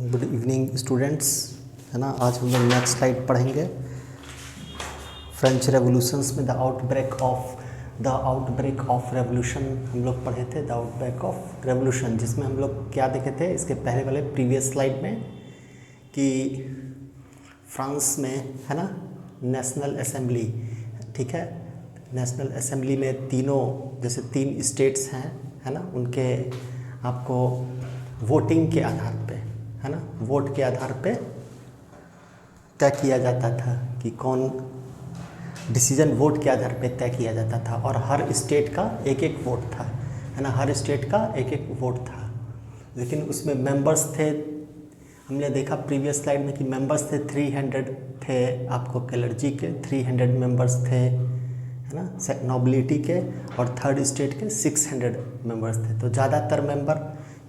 Good evening students, है ना। आज हम लोग नेक्स्ट स्लाइड पढ़ेंगे। फ्रेंच रेवोल्यूशंस में द आउटब्रेक ऑफ रेवोल्यूशन हम लोग पढ़े थे। द आउटब्रेक ऑफ रेवोल्यूशन, जिसमें हम लोग क्या देखे थे इसके पहले वाले प्रीवियस स्लाइड में कि फ्रांस में, है ना, नेशनल असेंबली, ठीक है, नेशनल असेंबली में तीनों, जैसे 3 स्टेट्स हैं, है ना, उनके आपको वोटिंग के आधार पे, है ना, वोट के आधार पे तय किया जाता था कि कौन डिसीजन वोट के आधार पे तय किया जाता था। और हर स्टेट का एक एक वोट था, है ना, हर स्टेट का एक एक वोट था। लेकिन उसमें मेंबर्स थे, हमने देखा प्रीवियस स्लाइड में कि मेंबर्स थे 300 थे आपको क्लर्जी के, 300 मेंबर्स थे, है ना, नोबिलिटी के, और थर्ड स्टेट के 600 मेंबर्स थे। तो ज़्यादातर मेंबर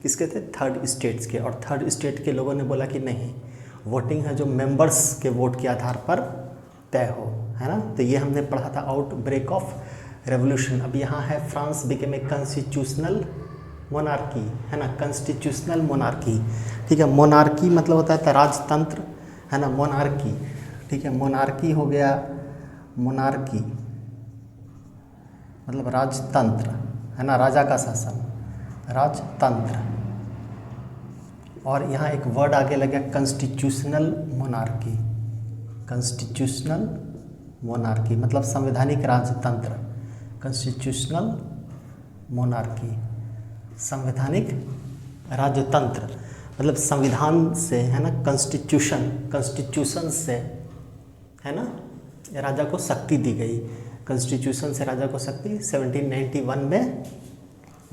किसके थे? थर्ड स्टेट्स के। और थर्ड स्टेट के लोगों ने बोला कि नहीं, वोटिंग है जो मेंबर्स के वोट के आधार पर तय हो, है ना। तो ये हमने पढ़ा था आउट ब्रेक ऑफ रेवोल्यूशन। अब यहाँ है France became a constitutional monarchy, है ना, कॉन्स्टिट्यूशनल मोनार्की, ठीक है। मोनार्की मतलब होता है राजतंत्र, है ना, मोनार्की, ठीक है। मोनार्की हो गया, मोनार्की मतलब राजतंत्र, है ना, राजा का शासन, राजतंत्र। और यहाँ एक वर्ड आगे लग गया कॉन्स्टिट्यूशनल मोनार्की, कॉन्स्टिट्यूशनल मोनार्की मतलब संवैधानिक राजतंत्र, कॉन्स्टिट्यूशनल मोनार्की, संवैधानिक राजतंत्र मतलब संविधान से, है ना, कॉन्स्टिट्यूशन से, है ना, राजा को शक्ति दी गई। कॉन्स्टिट्यूशन से राजा को शक्ति 1791 में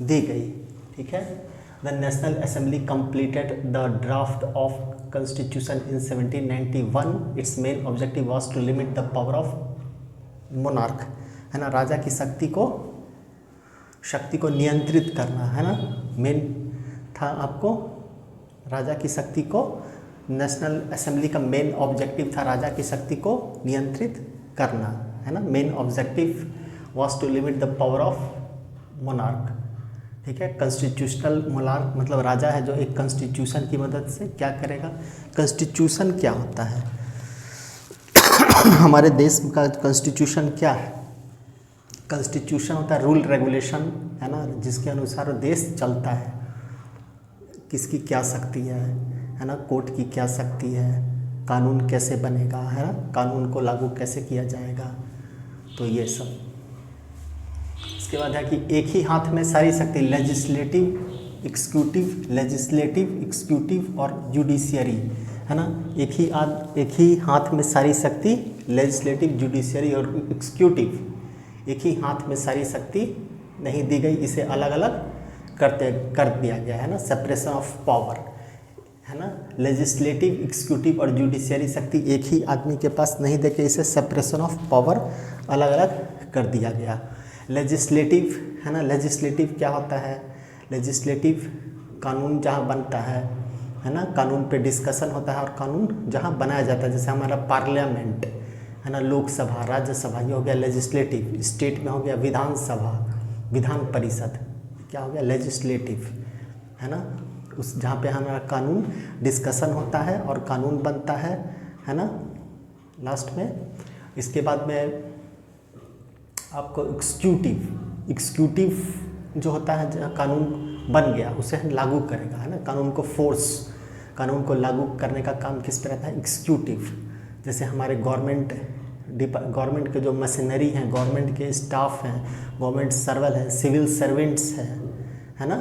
दी गई, ठीक है। The national assembly completed the draft of constitution in 1791। Its main objective was to limit the power of monarch, है ना, राजा की शक्ति को नियंत्रित करना, है ना, मेन था आपको राजा की शक्ति को। नेशनल असेंबली का मेन ऑब्जेक्टिव था राजा की शक्ति को नियंत्रित करना, है ना। Main objective was to limit the power of monarch, ठीक है। कॉन्स्टिट्यूशनल मोनार्क मतलब राजा है जो एक कॉन्स्टिट्यूशन की मदद से क्या करेगा। कॉन्स्टिट्यूशन क्या होता है? हमारे देश का कॉन्स्टिट्यूशन क्या है? कॉन्स्टिट्यूशन होता है रूल रेगुलेशन, है ना, जिसके अनुसार देश चलता है। किसकी क्या शक्ति है ना, कोर्ट की क्या शक्ति है, कानून कैसे बनेगा, है ना, कानून को लागू कैसे किया जाएगा, तो ये सब। इसके बाद है कि एक ही हाथ में सारी शक्ति, लेजिस्लेटिव एक्सिक्यूटिव और जुडिशियरी, है ना, एक ही हाथ में सारी शक्ति, लेजिस्लेटिव, जुडिशियरी और एग्जीक्यूटिव, एक ही हाथ में सारी शक्ति नहीं दी गई, इसे अलग अलग कर दिया गया, है ना, सेपरेशन ऑफ पावर, है ना। लेजिस्लेटिव, एग्जीक्यूटिव और जुडिशियरी शक्ति एक ही आदमी के पास नहीं देके इसे सेपरेशन ऑफ पावर अलग अलग कर दिया गया। लेजिस्लेटिव, है ना, लेजिस्लेटिव क्या होता है? लेजिस्लेटिव कानून जहाँ बनता है ना, कानून पे डिस्कशन होता है और कानून जहाँ बनाया जाता है, जैसे हमारा पार्लियामेंट, है ना, लोकसभा, राज्यसभा, ये हो गया लेजिस्लेटिव। स्टेट में हो गया विधानसभा, विधान परिषद, क्या हो गया? लेजिस्लेटिव, है ना, उस जहाँ पे हमारा कानून डिस्कशन होता है और कानून बनता है ना, लास्ट में। इसके बाद में आपको एग्जीक्यूटिव जो होता है, जहाँ कानून बन गया उसे लागू करेगा, है ना, कानून को लागू करने का काम किस पे रहता है? एग्जीक्यूटिव। जैसे हमारे गवर्नमेंट के जो मशीनरी हैं, गवर्नमेंट के स्टाफ हैं, गवर्नमेंट सर्वल है, सिविल सर्वेंट्स है ना,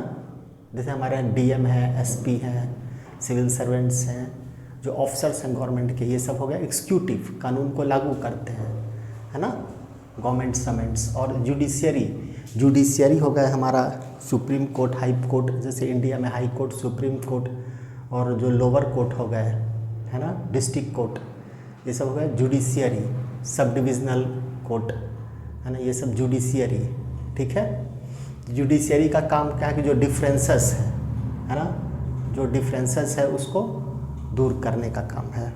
जैसे हमारे यहाँ डीएम है, एसपी है, सिविल सर्वेंट्स हैं, जो ऑफिसर्स हैं गवर्नमेंट के, ये सब हो गया एग्जीक्यूटिव, कानून को लागू करते हैं, है ना, गवर्नमेंट सर्वेंट्स। और जुडिशियरी हो गया हमारा सुप्रीम कोर्ट, हाई कोर्ट, जैसे इंडिया में हाई कोर्ट, सुप्रीम कोर्ट, और जो लोअर कोर्ट हो गए, है ना, डिस्ट्रिक्ट कोर्ट, ये सब हो गया जुडिशियरी। सब डिविजनल कोर्ट, है ना, ये सब जुडिशियरी, ठीक है। जुडिशियरी का काम क्या है कि जो डिफरेंसेस है ना, जो डिफरेंसेस है उसको दूर करने का काम है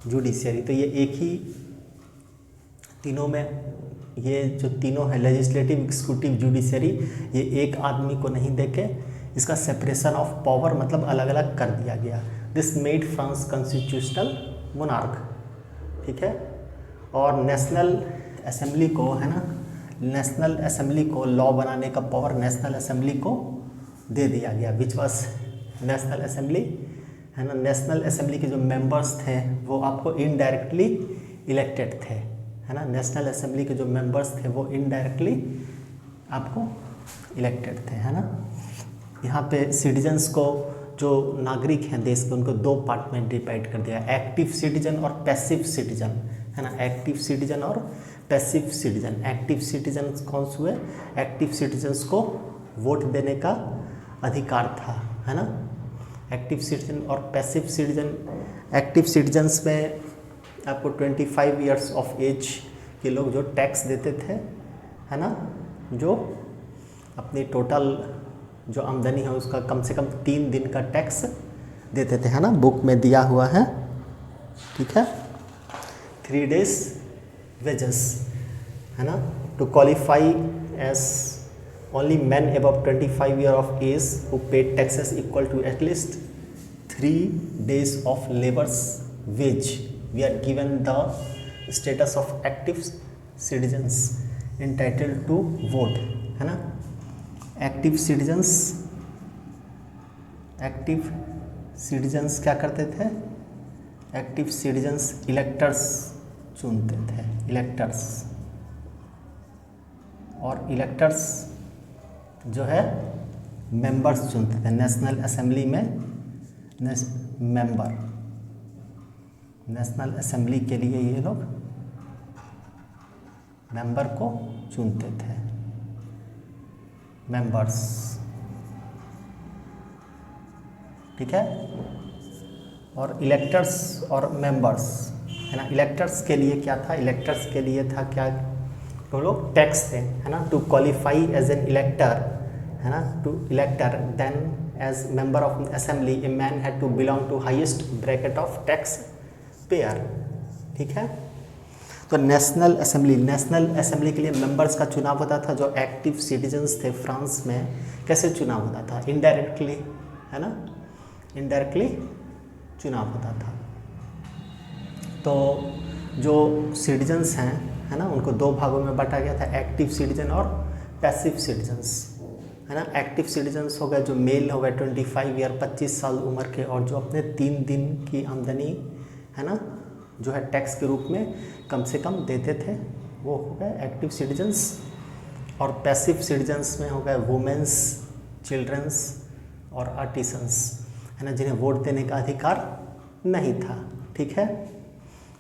जुडिशियरी। तो ये एक ही तीनों में, ये जो तीनों है लेजिस्लेटिव, एग्जीक्यूटिव, जुडिशियरी, ये एक आदमी को नहीं देके इसका सेपरेशन ऑफ पावर मतलब अलग अलग कर दिया गया। This made France constitutional monarch, ठीक है। और नेशनल असेंबली को, है ना, नेशनल असेंबली को लॉ बनाने का पावर नेशनल असेंबली को दे दिया गया, विच वॉज नेशनल असेंबली, है ना। नेशनल असेंबली के जो मेंबर्स थे वो आपको इनडायरेक्टली इलेक्टेड थे, है ना। नेशनल असेंबली के जो मेंबर्स थे वो इनडायरेक्टली आपको इलेक्टेड थे, है ना। यहाँ पे सिटीजन्स को, जो नागरिक हैं देश के, उनको दो पार्ट में डिवाइड कर दिया, एक्टिव सिटीजन और पैसिव सिटीजन, है ना। एक्टिव सिटीजन और पैसिव सिटीजन। एक्टिव सिटीजन कौन से हुए? एक्टिव सिटीजन्स को वोट देने का अधिकार था, है ना। एक्टिव सिटीजन और पैसिव सिटीजन। एक्टिव सिटीजन्स में आपको 25 इयर्स ऑफ एज के लोग जो टैक्स देते थे, है ना, जो अपनी टोटल जो आमदनी है उसका कम से कम 3 दिन का टैक्स देते थे, है ना। बुक में दिया हुआ है, ठीक है। 3 days wages, है ना। To qualify as only men above 25 year of age who paid taxes equal to at least 3 days of labor's wage we are given the status of active citizens entitled to vote, है ना। Active citizens क्या करते थे? Active citizens electors चुनते थे, electors. और electors जो है मेंबर्स चुनते थे नेशनल असेंबली में। मेंबर, नेशनल असेंबली के लिए ये लोग मेंबर को चुनते थे, मेंबर्स, ठीक है। और इलेक्टर्स और मेंबर्स, है ना। इलेक्टर्स के लिए क्या था? इलेक्टर्स के लिए था क्या? तो लोग टैक्स थे, है ना। To qualify as an elector, है ना, to elector then as member of assembly a man had to belong to highest bracket of tax payer, ठीक है। तो नेशनल असेंबली के लिए मेंबर्स का चुनाव होता था। जो एक्टिव सिटीजन्स थे फ्रांस में, कैसे चुनाव होता था? इनडायरेक्टली, है ना, इनडायरेक्टली चुनाव होता था। तो जो सिटीजन्स हैं, है ना, उनको 2 भागों में बांटा गया था, एक्टिव सिटीजन और पैसिव सिटीजन्स, है ना। एक्टिव सिटीजन्स हो गए जो मेल हो गए 25 ईयर 25 साल उम्र के, और जो अपने 3 दिन की आमदनी, है ना, जो है टैक्स के रूप में कम से कम देते थे, वो हो गए एक्टिव सिटीजन्स। और पैसिव सिटीजन्स में हो गए वुमेन्स, चिल्ड्रंस और आर्टिसंस, है ना, जिन्हें वोट देने का अधिकार नहीं था, ठीक है।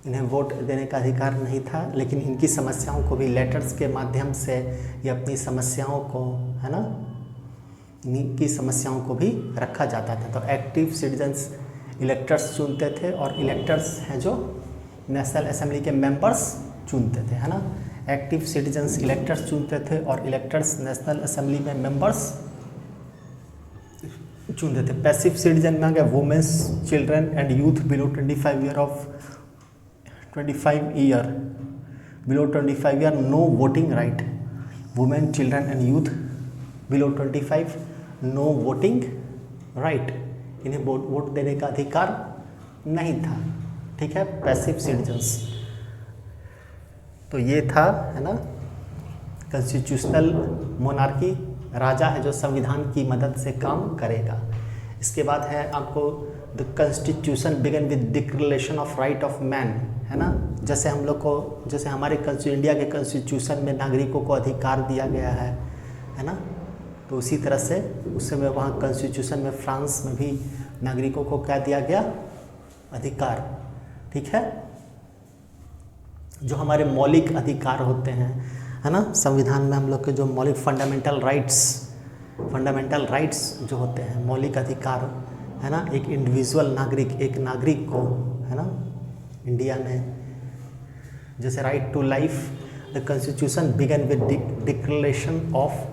इन्हें वोट देने का अधिकार नहीं था, लेकिन इनकी समस्याओं को भी लेटर्स के माध्यम से या अपनी समस्याओं को, है ना, इनकी समस्याओं को भी रखा जाता था। तो एक्टिव सिटीजन्स इलेक्टर्स चुनते थे, और इलेक्टर्स हैं जो नेशनल असेंबली के मेंबर्स चुनते थे, है ना। एक्टिव सिटीजन्स इलेक्टर्स चुनते थे और इलेक्टर्स नेशनल असेंबली में मेंबर्स चुनते थे। पैसिव सिटीजन में आ गया women's, children and youth below 25 year no voting right. Women, children and youth below 25 no voting right, इन्हें वोट देने का अधिकार नहीं था, ठीक है। Passive citizens. तो ये था, है ना, कॉन्स्टिट्यूशनल मोनार्की। राजा है जो संविधान की मदद से काम करेगा। इसके बाद है आपको the constitution began with declaration of right of man, है ना। जैसे हम लोग को, जैसे हमारे इंडिया के कॉन्स्टिट्यूशन में नागरिकों को अधिकार दिया गया है ना, तो उसी तरह से उस समय वहाँ कॉन्स्टिट्यूशन में फ्रांस में भी नागरिकों को क्या दिया गया? अधिकार, ठीक है। जो हमारे मौलिक अधिकार होते हैं, है ना, संविधान में हम लोग के जो मौलिक फंडामेंटल राइट्स जो होते हैं, मौलिक अधिकार, है ना, एक इंडिविजुअल नागरिक, एक नागरिक को, है ना, इंडिया में जैसे right to life, the constitution began with declaration of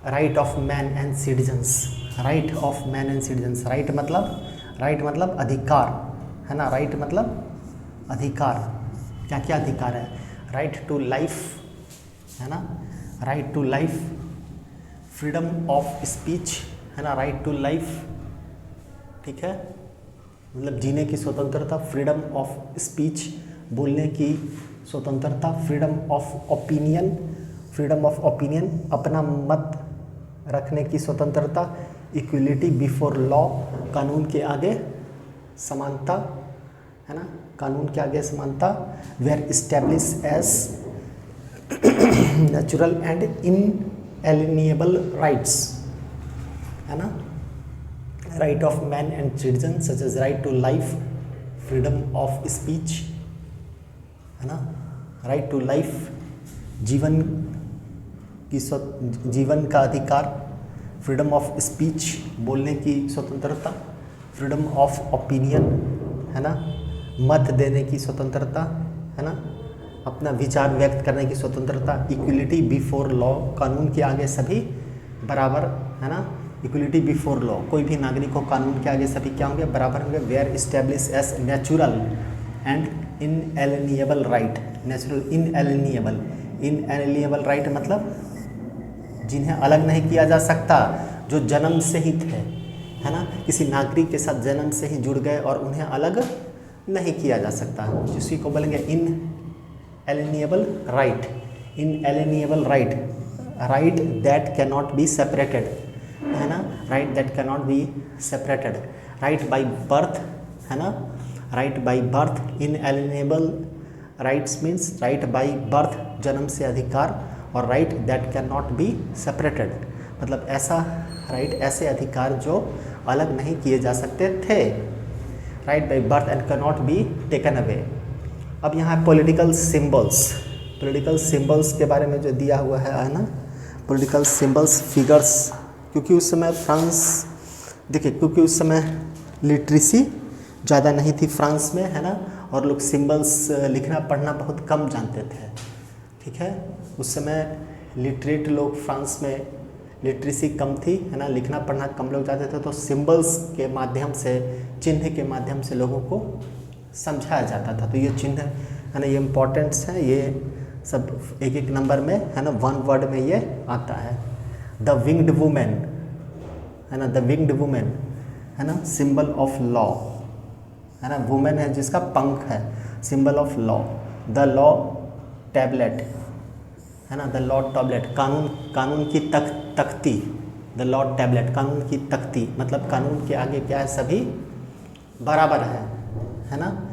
right of man and citizens. Right of man and citizens, right मतलब अधिकार, है ना। राइट मतलब अधिकार, क्या क्या अधिकार है? राइट टू लाइफ, है ना, right to life, freedom of speech, है ना, राइट टू लाइफ, ठीक है। मतलब जीने की स्वतंत्रता, फ्रीडम ऑफ स्पीच बोलने की स्वतंत्रता, फ्रीडम ऑफ ओपिनियन अपना मत रखने की स्वतंत्रता, इक्वलिटी बिफोर लॉ कानून के आगे समानता, है ना, कानून के आगे समानता, were establish as natural and inalienable rights, है ना, right of man and citizen such as right to life, freedom of speech, है ना, राइट टू लाइफ, जीवन का अधिकार, फ्रीडम ऑफ स्पीच बोलने की स्वतंत्रता, फ्रीडम ऑफ ओपिनियन, है ना, मत देने की स्वतंत्रता, है ना, अपना विचार व्यक्त करने की स्वतंत्रता, इक्वलिटी बिफोर लॉ कानून के आगे सभी बराबर, है ना, इक्वलिटी बिफोर लॉ कोई भी नागरिक हो कानून के आगे सभी क्या होंगे, बराबर होंगे, were establish as natural and inalienable right, natural inalienable right मतलब जिन्हें अलग नहीं किया जा सकता, जो जन्म से ही थे, है ना, किसी नागरिक के साथ जन्म से ही जुड़ गए और उन्हें अलग नहीं किया जा सकता, जिसी को बोलेंगे inalienable right, inalienable right, right that can not be separated, है ना, right that can not be separated, right by birth, है ना, right by birth, inalienable rights means right by birth जन्म से अधिकार, और right that can not be separated मतलब ऐसा राइट, ऐसे अधिकार जो अलग नहीं किए जा सकते थे, right by birth and can not be taken away. अब यहाँ पॉलिटिकल सिंबल्स के बारे में जो दिया हुआ है ना, पॉलिटिकल सिंबल्स, फिगर्स, क्योंकि उस समय फ्रांस, देखिए क्योंकि उस समय लिटरेसी ज़्यादा नहीं थी फ्रांस में, है ना, और लोग सिंबल्स लिखना पढ़ना बहुत कम जानते थे, ठीक है, उस समय लिटरेट लोग फ्रांस में लिटरेसी कम थी, है ना, लिखना पढ़ना कम लोग जानते थे, तो सिंबल्स के माध्यम से, चिन्ह के माध्यम से लोगों को समझाया जाता था। तो ये चिन्ह, है ना, ये इम्पोर्टेंट्स हैं, ये सब एक एक नंबर में, है ना, वन वर्ड में ये आता है। द विंग्ड वुमेन, है ना, द विंग्ड वुमेन, है ना, सिंबल ऑफ लॉ, है ना, वुमेन है जिसका पंख है, symbol of law. The law tablet, है ना, द लॉ टैबलेट, कानून की तख्ती, द लॉ टैबलेट, कानून की तख्ती मतलब कानून के आगे क्या है, सभी बराबर है ना।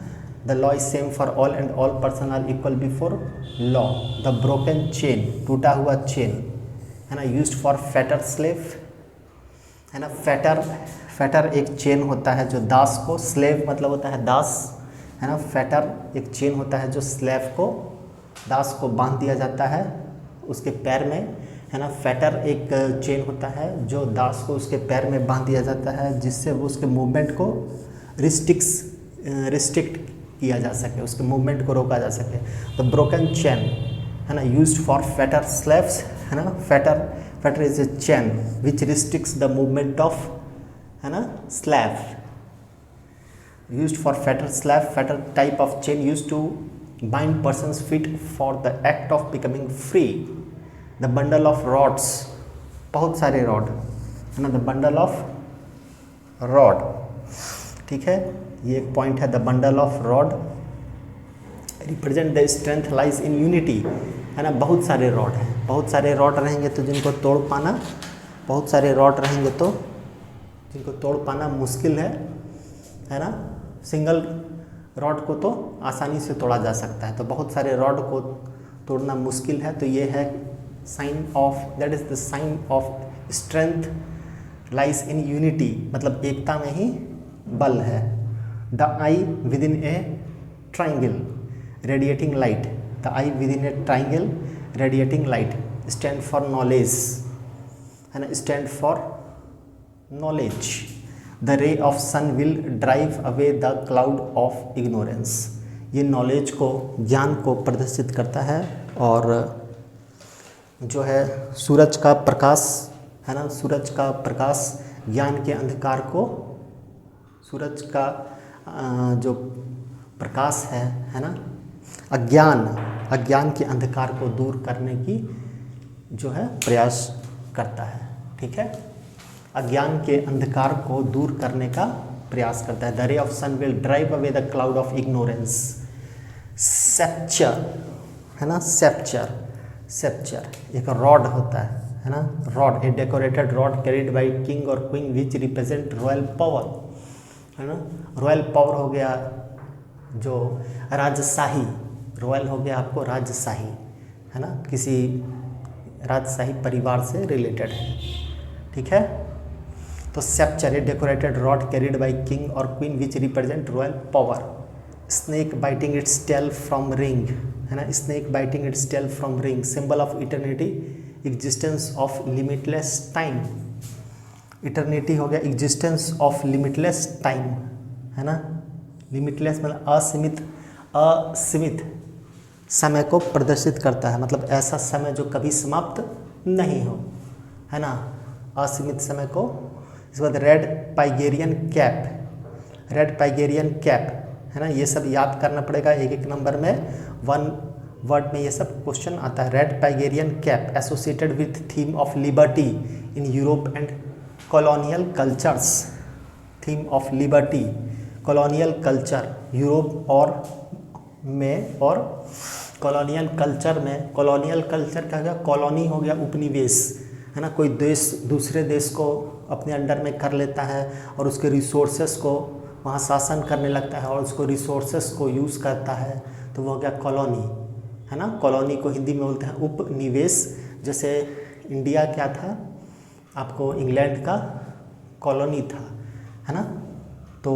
The law is same for all and all person are equal before law. The broken chain, टूटा हुआ चेन, है ना, यूज्ड फॉर फेटर स्लेव, है ना, फेटर एक चेन होता है जो दास को, स्लेव मतलब होता है दास, है ना, फेटर एक चेन होता है जो स्लेव को, दास को बांध दिया जाता है उसके पैर में, है ना। फेटर एक चेन होता है जो दास को उसके पैर में बांध दिया जाता है, जिससे वो उसके मूवमेंट को रिस्ट्रिक्ट किया जा सके, उसके मूवमेंट को रोका जा सके। तो ब्रोकन चेन, है ना, यूज्ड फॉर फेटर स्लेव्स, है ना। Fetter is a chain which restricts the movement of, है ना, slave. Used for fetter slave, fetter type of chain used to bind person's feet for the act of becoming free. The bundle of rods, बहुत सारे rod, है ना, the bundle of rod, ठीक है, ये एक पॉइंट है। the bundle of rod represent the strength lies in unity, है ना। बहुत सारे रॉड हैं, बहुत सारे रॉड रहेंगे तो जिनको तोड़ पाना, बहुत सारे रॉड रहेंगे तो जिनको तोड़ पाना मुश्किल है ना। सिंगल रॉड को तो आसानी से तोड़ा जा सकता है, तो बहुत सारे रॉड को तोड़ना मुश्किल है। तो ये है sign of, that is the sign of strength lies in unity, मतलब एकता में ही बल है। The eye within a triangle radiating light, the eye within a triangle radiating light stand for knowledge, है ना, stand for knowledge. The ray of sun will drive away the cloud of ignorance, ये knowledge को, ज्ञान को प्रदर्शित करता है। और जो है सूरज का प्रकाश, है ना, सूरज का प्रकाश ज्ञान के अंधकार को, सूरज का जो प्रकाश है ना, अज्ञान के अंधकार को दूर करने की जो है प्रयास करता है, ठीक है। अज्ञान के अंधकार को दूर करने का प्रयास करता है। The ray of sun will drive away the cloud of ignorance. Sceptre है ना, सेप्चर, सेप्चर एक रॉड होता है ना, rod, a decorated rod carried by king और queen which represent royal power, है ना। रॉयल पावर हो गया जो राजशाही, रॉयल हो गया आपको राजशाही, है ना, किसी राजशाही परिवार से रिलेटेड है, ठीक है। तो sceptre, a decorated rod carried by king और queen which represent royal power. Snake biting its tail from ring, है ना, snake biting its tail from ring, symbol of eternity, existence of limitless time. Eternity हो गया existence of limitless time, है ना, limitless मतलब असीमित, असीमित समय को प्रदर्शित करता है, मतलब ऐसा समय जो कभी समाप्त नहीं हो, है ना, असीमित समय को। इसके बाद red Phrygian cap, red Phrygian cap, है ना, ये सब याद करना पड़ेगा, एक एक नंबर में 1 वर्ड में ये सब क्वेश्चन आता है। Red Phrygian cap associated with theme of liberty in Europe and colonial cultures, theme of liberty, colonial culture Europe और में, और कॉलोनियल कल्चर में, कॉलोनियल कल्चर क्या हो गया, कॉलोनी हो गया उपनिवेश, है ना, कोई देश दूसरे देश को अपने अंडर में कर लेता है और उसके रिसोर्सेस को वहाँ शासन करने लगता है और उसको रिसोर्सेस को यूज़ करता है, तो वो हो गया कॉलोनी, है ना। कॉलोनी को हिंदी में बोलते हैं उपनिवेश। जैसे इंडिया क्या था आपको, इंग्लैंड का कॉलोनी था, है ना। तो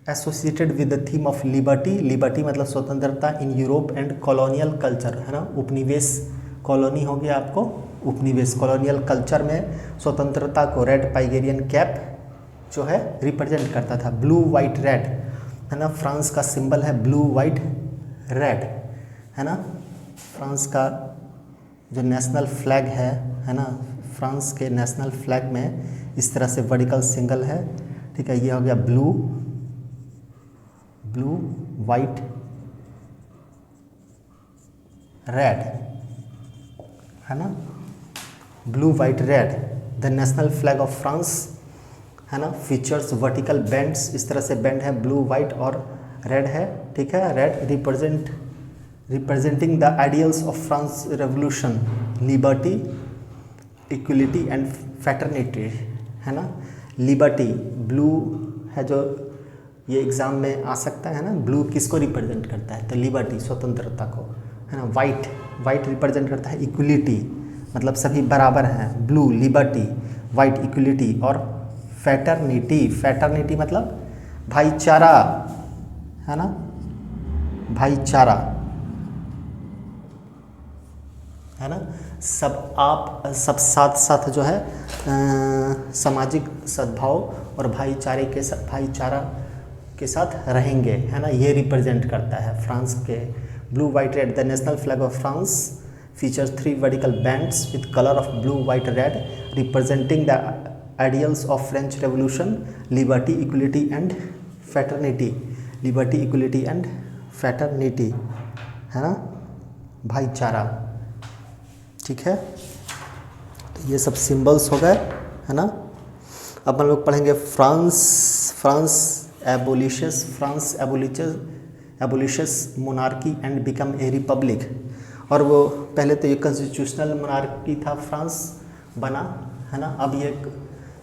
associated with the theme of liberty, liberty मतलब स्वतंत्रता इन यूरोप एंड कॉलोनियल कल्चर, है ना, उपनिवेश, कॉलोनी हो गया आपको उपनिवेश, कॉलोनियल कल्चर में स्वतंत्रता को रेड पाइगेरियन कैप जो है रिप्रेजेंट करता था। ब्लू वाइट रेड, है ना, फ्रांस का सिंबल है ब्लू वाइट रेड, है ना, फ्रांस का जो नेशनल फ्लैग है ना, फ्रांस के नेशनल फ्लैग में इस तरह से वर्टिकल सिंगल है, ठीक है। ये हो गया ब्लू, ब्लू वाइट रेड, है ना, blue white red. The national flag of France, है ना, फीचर्स वर्टिकल बैंड्स, इस तरह से बैंड है, ब्लू वाइट और रेड है, ठीक है। Red representing the ideals of France revolution, liberty, equality and fraternity, है ना। लिबर्टी ब्लू है, जो ये एग्जाम में आ सकता है ना, ब्लू किसको रिप्रेजेंट करता है, तो लिबर्टी, स्वतंत्रता को, है ना। वाइट, वाइट रिप्रेजेंट करता है इक्वलिटी, मतलब सभी बराबर हैं, ब्लू लिबर्टी, वाइट इक्वलिटी, और फ्रेटर्निटी, फ्रेटर्निटी मतलब भाईचारा, है ना, भाईचारा, है ना, सब साथ साथ जो है सामाजिक सद्भाव और भाईचारे के साथ, भाईचारा के साथ रहेंगे, है ना, ये रिप्रेजेंट करता है फ्रांस के। Blue white red, the national flag of France features 3 vertical bands with color of blue, white, red, representing the ideals of French Revolution, liberty, equality and fraternity, liberty, equality and fraternity, है ना, भाईचारा, ठीक है। तो ये सब symbols हो गए, है ना। अब हम लोग पढ़ेंगे France abolishes monarchy and become a republic. और वो पहले तो ये कॉन्स्टिट्यूशनल मोनार्की था, फ्रांस बना, है ना। अब ये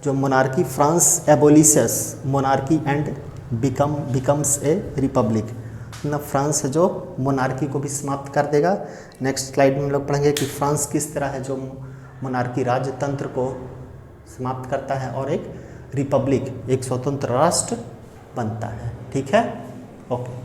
जो monarchy, France abolishes monarchy and becomes a republic, ना, फ्रांस है जो मोनार्की को भी समाप्त कर देगा। नेक्स्ट स्लाइड में हम लोग पढ़ेंगे कि फ्रांस किस तरह है जो मोनार्की राजतंत्र को समाप्त करता है और एक रिपब्लिक, एक स्वतंत्र राष्ट्र बनता है, ठीक है। ओके।